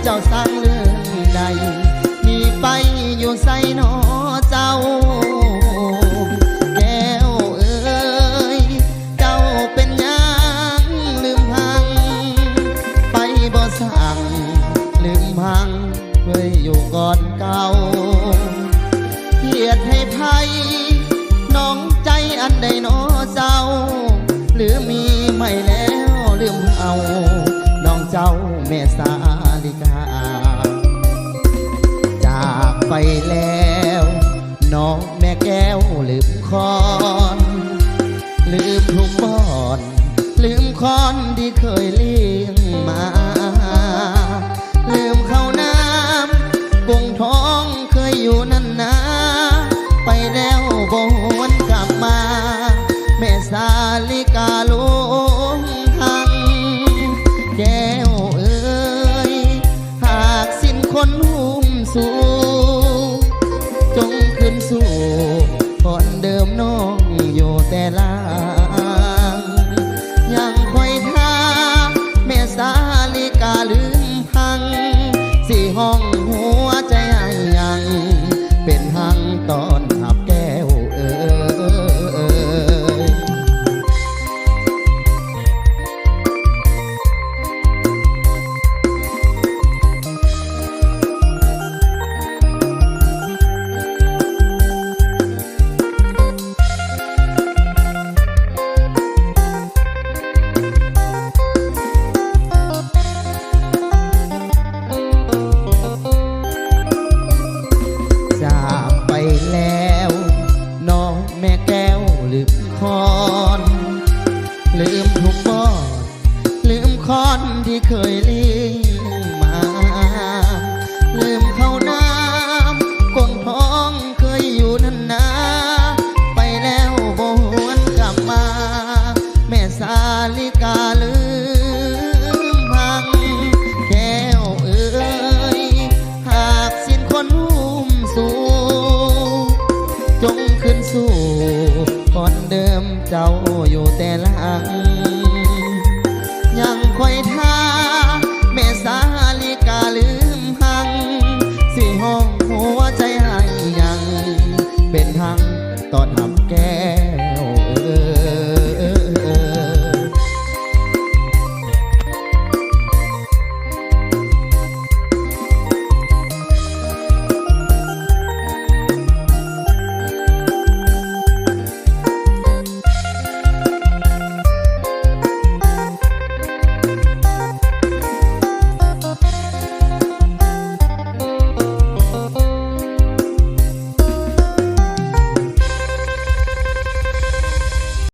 เจ้าสร้างเรื่องใดมีไปอยู่ใส่นอเจ้าแก้วเอ้ยเจ้าเป็นยังลืมพังไปบ่สั่งลืมพังเคยอยู่ก่อนเก่าเกียดให้ไพ่น้องใจอันใดนอเจ้าหรือมีไม่แล้วลืมเอาน้องเจ้าแม่สาลิกาจากไปแล้วน้องแม่แก้วลืมคอนลืมทุกบอนลืมคอนที่เคยเลี้ยงมาลืมข้าวน้ำกุ้งท้องเคยอยู่นั่นนะไปแล้วบ่หวนกลับมาแม่สาลิกาลวงทางแก้วเอ้ยหากสิ้นคนหุ้มสู่จงขึ้นสู่คนเดิมน้องอยู่แต่ลางยังคอยท่าแม่สาลิกาลืมพังสี่ห้องหัวใจยังเป็นหังตอนหับแก้วเอ้ยจากไปแล้วน้องแม่แก้วลืมคอนลืมทุกบอนลืมคอนที่เคยเลี้ยงมาลืมข้าวน้ำกงท้องเคยอยู่นั่นนะไปแล้วบ่หวนกลับมาแม่สาลิกาลืมพังแก้วเอ้ยหากสิ้นคนหุ้มสู่จงขึ้นสู่ก่อนเดิมเจ้าอยู่แต่หลัง